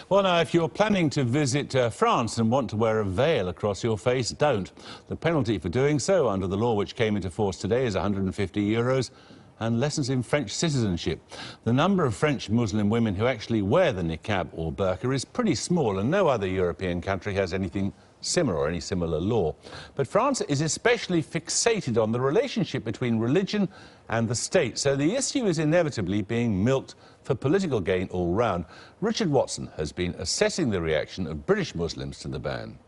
Well, now, if you're planning to visit France and want to wear a veil across your face, don't. The penalty for doing so, under the law which came into force today, is €150 and lessons in French citizenship. The number of French Muslim women who actually wear the niqab or burqa is pretty small, and no other European country has anything similar or any similar law. But France is especially fixated on the relationship between religion and the state, so the issue is inevitably being milked for political gain all round. Richard Watson has been assessing the reaction of British Muslims to the ban.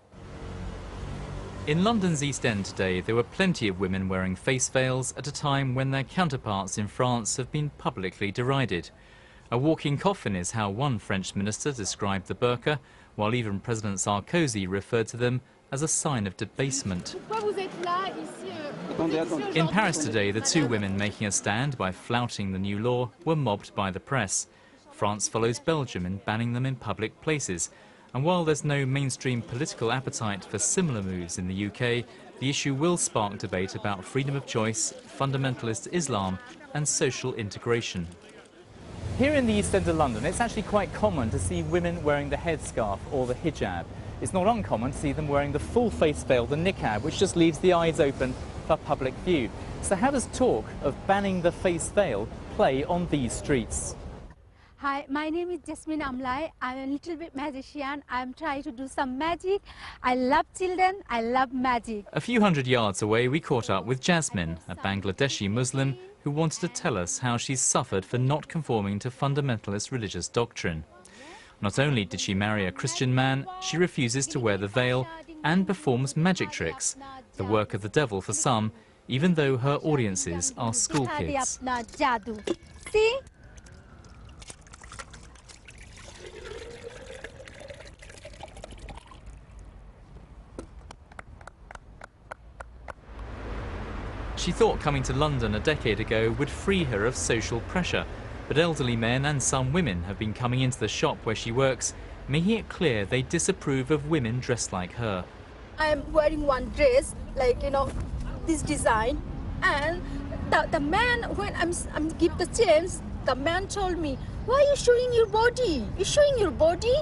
In London's East End today, there were plenty of women wearing face veils at a time when their counterparts in France have been publicly derided. A walking coffin is how one French minister described the burqa, while even President Sarkozy referred to them as a sign of debasement. In Paris today, the two women making a stand by flouting the new law were mobbed by the press. France follows Belgium in banning them in public places. And while there's no mainstream political appetite for similar moves in the UK, the issue will spark debate about freedom of choice, fundamentalist Islam and social integration. Here in the East End of London, it's actually quite common to see women wearing the headscarf or the hijab. It's not uncommon to see them wearing the full face veil, the niqab, which just leaves the eyes open for public view. So how does talk of banning the face veil play on these streets? Hi, my name is Jasmine Amlai. I'm a little bit magician. I'm trying to do some magic. I love children. I love magic. A few hundred yards away, we caught up with Jasmine, a Bangladeshi Muslim who wanted to tell us how she's suffered for not conforming to fundamentalist religious doctrine. Not only did she marry a Christian man, she refuses to wear the veil and performs magic tricks, the work of the devil for some, even though her audiences are school kids. See? She thought coming to London a decade ago would free her of social pressure, but elderly men and some women have been coming into the shop where she works, making it clear they disapprove of women dressed like her. I'm wearing one dress, like, you know, this design, and the man, when I'm give the chance, the man told me, "Why are you showing your body? You're showing your body?"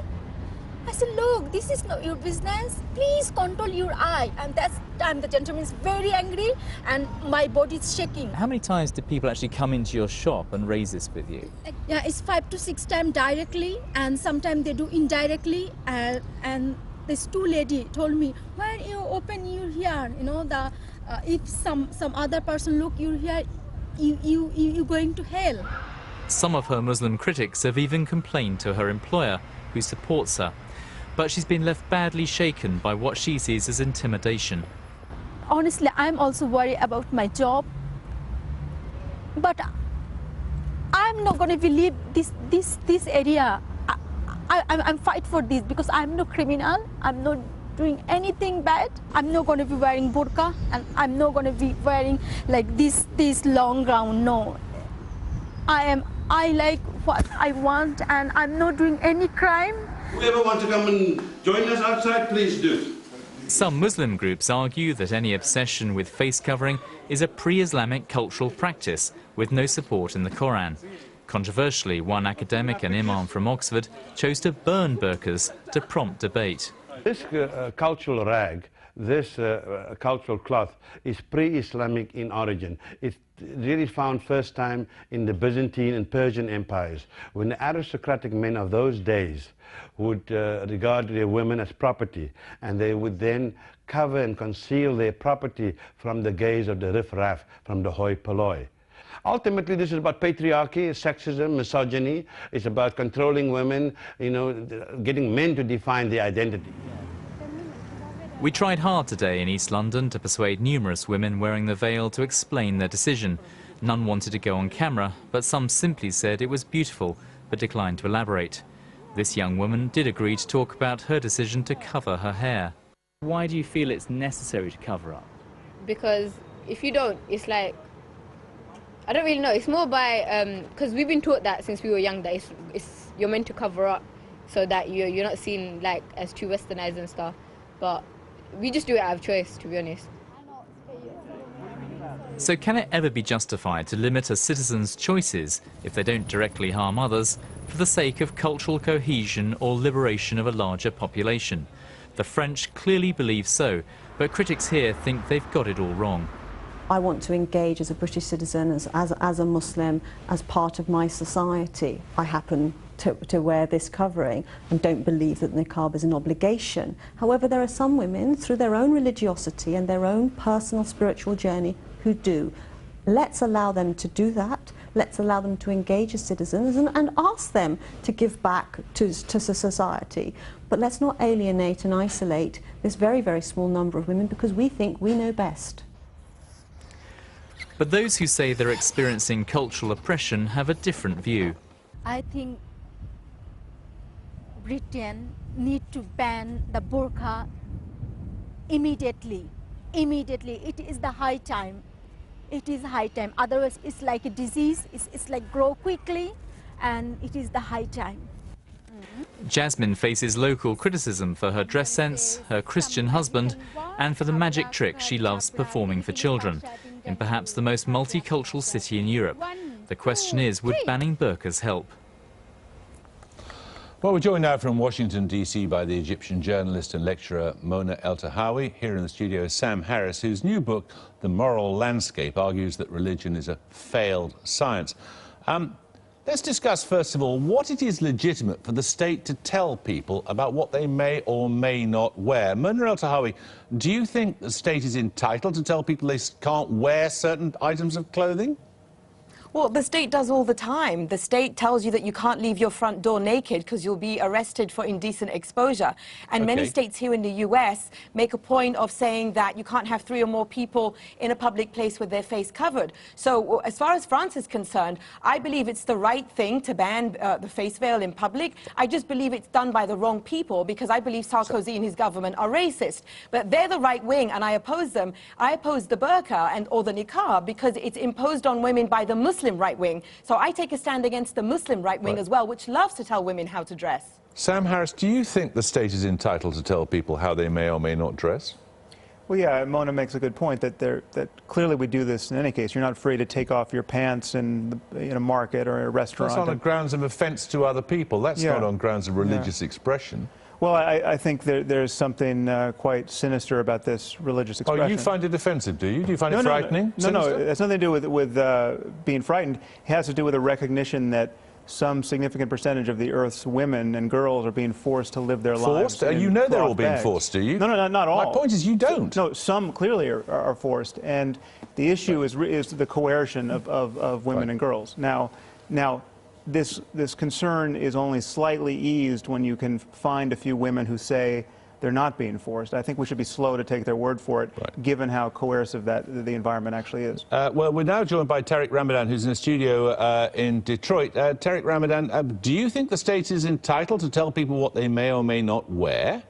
I said, "Look, this is not your business. Please control your eye." And that's time the gentleman is very angry and my body is shaking. How many times do people actually come into your shop and raise this with you? Yeah, it's 5 to 6 times directly, and sometimes they do indirectly. And this two lady told me, "When you open your hair, you know, if some other person look your hair, you going to hell." Some of her Muslim critics have even complained to her employer, who supports her. But she's been left badly shaken by what she sees as intimidation. Honestly, I'm also worried about my job. But I'm not going to leave this area. I'm fight for this because I'm no criminal. I'm not doing anything bad. I'm not going to be wearing burqa, and I'm not going to be wearing like this long gown. No, I like what I want, and I'm not doing any crime. Whoever wants to come and join us outside, please do. Some Muslim groups argue that any obsession with face covering is a pre-Islamic cultural practice with no support in the Quran. Controversially, one academic, an imam from Oxford, chose to burn burqas to prompt debate. This cultural rag, this cultural cloth, is pre-Islamic in origin. It's really found first time in the Byzantine and Persian empires, when the aristocratic men of those days would regard their women as property, and they would then cover and conceal their property from the gaze of the riffraff, from the hoi polloi. Ultimately, this is about patriarchy, sexism, misogyny. It's about controlling women, you know, getting men to define their identity. We tried hard today in East London to persuade numerous women wearing the veil to explain their decision. None wanted to go on camera, but some simply said it was beautiful, but declined to elaborate. This young woman did agree to talk about her decision to cover her hair. Why do you feel it's necessary to cover up? Because if you don't, it's like, I don't really know. It's more by, because we've been taught that since we were young, that you're meant to cover up so that you're not seen like as too westernized and stuff. But we just do it out of choice, to be honest. So can it ever be justified to limit a citizen's choices if they don't directly harm others for the sake of cultural cohesion or liberation of a larger population. The French clearly believe so, but critics here think they've got it all wrong. I want to engage as a British citizen, as a Muslim, as part of my society. I happen to wear this covering and don't believe that niqab is an obligation. However, there are some women, through their own religiosity and their own personal spiritual journey, who do. Let's allow them to do that. Let's allow them to engage as citizens and ask them to give back to society. But let's not alienate and isolate this very, very small number of women because we think we know best. But those who say they're experiencing cultural oppression have a different view. I think Britain need to ban the burqa immediately. Immediately. It is the high time. It is high time. Otherwise, it's like a disease. It's like grow quickly, and it is the high time. Jasmine faces local criticism for her dress sense, her Christian husband, and for the magic tricks she loves performing for children, in perhaps the most multicultural city in Europe. The question is, would banning burqas help? Well, we're joined now from Washington, D.C. by the Egyptian journalist and lecturer Mona El-Tahawi. Here in the studio is Sam Harris, whose new book, The Moral Landscape, argues that religion is a failed science. Let's discuss, first of all, what it is legitimate for the state to tell people about what they may or may not wear. Mona El-Tahawi, do you think the state is entitled to tell people they can't wear certain items of clothing? Well, the state does all the time. The state tells you that you can't leave your front door naked because you'll be arrested for indecent exposure. And many states here in the US make a point of saying that you can't have 3 or more people in a public place with their face covered. So as far as France is concerned, I believe it's the right thing to ban the face veil in public. I just believe it's done by the wrong people because I believe Sarkozy and his government are racist. But they're the right wing and I oppose them. I oppose the burqa or the niqab because it's imposed on women by the Muslim right wing. So I take a stand against the Muslim right wing as well, which loves to tell women how to dress. Sam Harris, do you think the state is entitled to tell people how they may or may not dress? Well, yeah, Mona makes a good point that clearly we do this in any case. You're not free to take off your pants in a market or a restaurant. That's on grounds of offence to other people. That's not on grounds of religious expression. Well, I think there's something quite sinister about this religious expression. Oh, you find it offensive, do you? Do you find it frightening? No, it has nothing to do with being frightened. It has to do with a recognition that some significant percentage of the Earth's women and girls are being forced to live their lives. Forced? You know they're all being forced, do you? No, not all. My point is you don't. No, some clearly are forced, and the issue is the coercion of women and girls. Now, this concern is only slightly eased when you can find a few women who say they're not being forced. I think we should be slow to take their word for it, given how coercive the environment actually is. Well, we're now joined by Tariq Ramadan, who's in the studio in Detroit. Tariq Ramadan, do you think the state is entitled to tell people what they may or may not wear?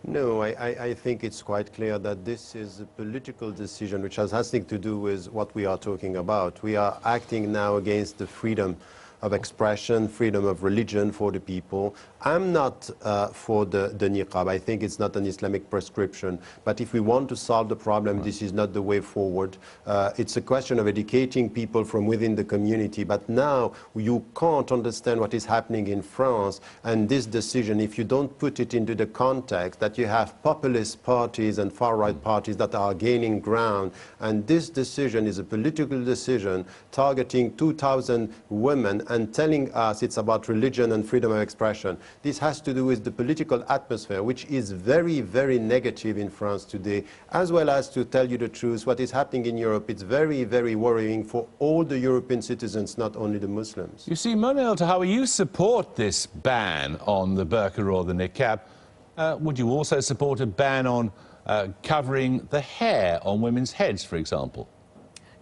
No, I think it's quite clear that this is a political decision which has nothing to do with what we are talking about. We are acting now against the freedom of expression, freedom of religion for the people. I'm not for the niqab. I think it's not an Islamic prescription. But if we want to solve the problem, this is not the way forward. It's a question of educating people from within the community. But now you can't understand what is happening in France. And this decision, if you don't put it into the context that you have populist parties and far-right parties that are gaining ground. And this decision is a political decision targeting 2,000 women and telling us it's about religion and freedom of expression. This has to do with the political atmosphere, which is very, very negative in France today, as well as, to tell you the truth, what is happening in Europe. It's very, very worrying for all the European citizens, not only the Muslims. You see, Mona El-Tahawi, you support this ban on the burqa or the niqab. Would you also support a ban on covering the hair on women's heads, for example?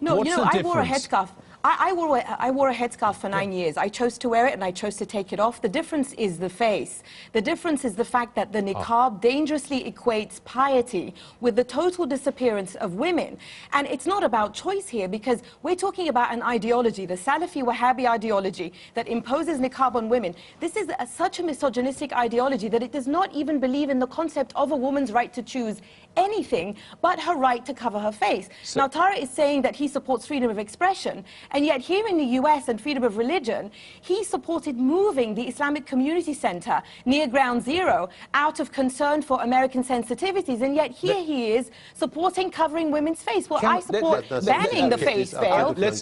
No, I wore a headscarf. I wore a headscarf for 9 years. I chose to wear it and I chose to take it off. The difference is the face. The difference is the fact that the niqab dangerously equates piety with the total disappearance of women. And it's not about choice here because we're talking about an ideology, the Salafi Wahhabi ideology that imposes niqab on women. This is such a misogynistic ideology that it does not even believe in the concept of a woman's right to choose anything but her right to cover her face. Now, Tara is saying that he supports freedom of expression, And yet here in the US and freedom of religion, he supported moving the Islamic Community Center near Ground Zero out of concern for American sensitivities, and yet here he is supporting covering women's face. Well, I support banning the face veil. It's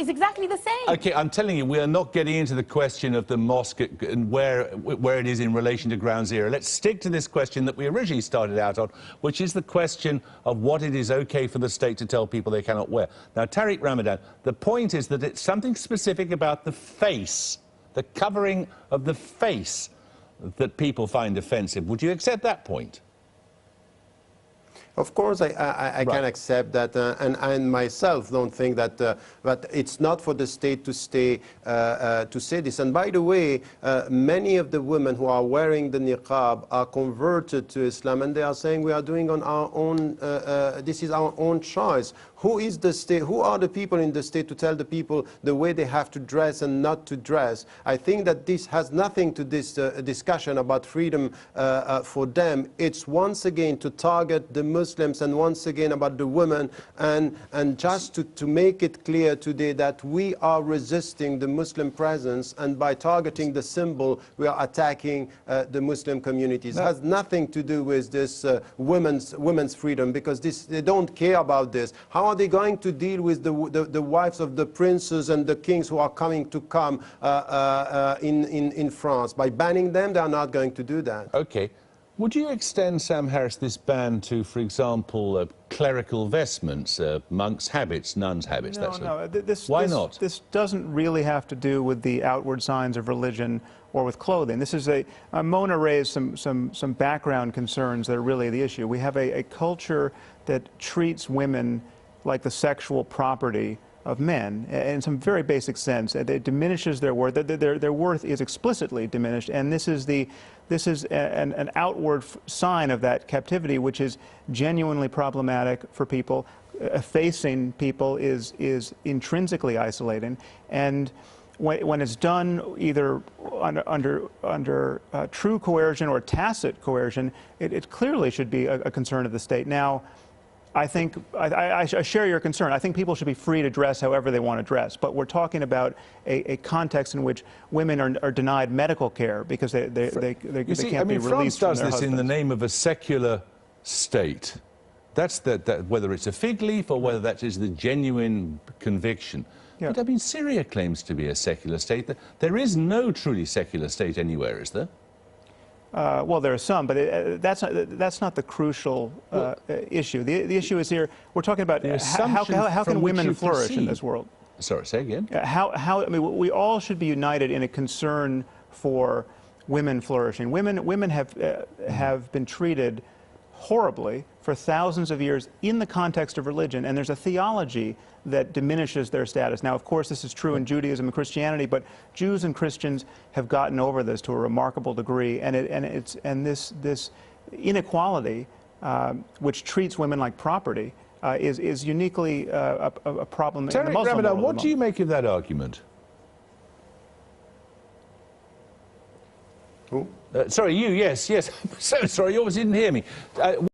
exactly the same. Okay, I'm telling you, we are not getting into the question of the mosque and where it is in relation to Ground Zero. Let's stick to this question that we originally started out on, which is the question of what it is okay for the state to tell people they cannot wear. Now, Tariq Ramadan, the point is that it's something specific about the face, the covering of the face, that people find offensive. Would you accept that point? Of course, I can accept that, and I myself don't think that, but it's not for the state to say this. And by the way, many of the women who are wearing the niqab are converted to Islam, and they are saying we are doing on our own. This is our own choice. Who is the state? Who are the people in the state to tell the people the way they have to dress and not to dress? I think that this has nothing to this discussion about freedom for them. It's once again to target the Muslims and once again about the women, and just to make it clear today that we are resisting the Muslim presence, and by targeting the symbol we are attacking the Muslim communities. It has nothing to do with this women's freedom, because they don't care about this. How are they going to deal with the wives of the princes and the kings who are coming to come in France? By banning them, they are not going to do that. Okay. Would you extend, Sam Harris, this ban to, for example, clerical vestments, monks' habits, nuns' habits? No. Why not? This doesn't really have to do with the outward signs of religion or with clothing. This is Mona raised some background concerns that are really the issue. We have a culture that treats women like the sexual property of men in some very basic sense. It diminishes their worth. Their worth is explicitly diminished, and this is an outward sign of that captivity, which is genuinely problematic for people. Effacing people is intrinsically isolating, and when it's done either under true coercion or tacit coercion, it clearly should be a concern of the state. Now, I think I share your concern. I think people should be free to dress however they want to dress, but we're talking about a context in which women are denied medical care because they can't be released from their husbands. France does this in the name of a secular state. That's whether it's a fig leaf or whether that is the genuine conviction. Yeah. But I mean, Syria claims to be a secular state. There is no truly secular state anywhere, is there? Well, there are some, but that's not the crucial issue. The issue is here, we're talking about how can women flourish in this world? Sorry, say again? I mean, we all should be united in a concern for women flourishing. Women have been treated horribly for thousands of years in the context of religion, and there's a theology that diminishes their status. Now, of course, this is true in Judaism and Christianity, but Jews and Christians have gotten over this to a remarkable degree, and this inequality, which treats women like property, is uniquely a problem in the Muslim world. What do you make of that argument? Who? Sorry, you, yes. I'm so sorry, you obviously didn't hear me.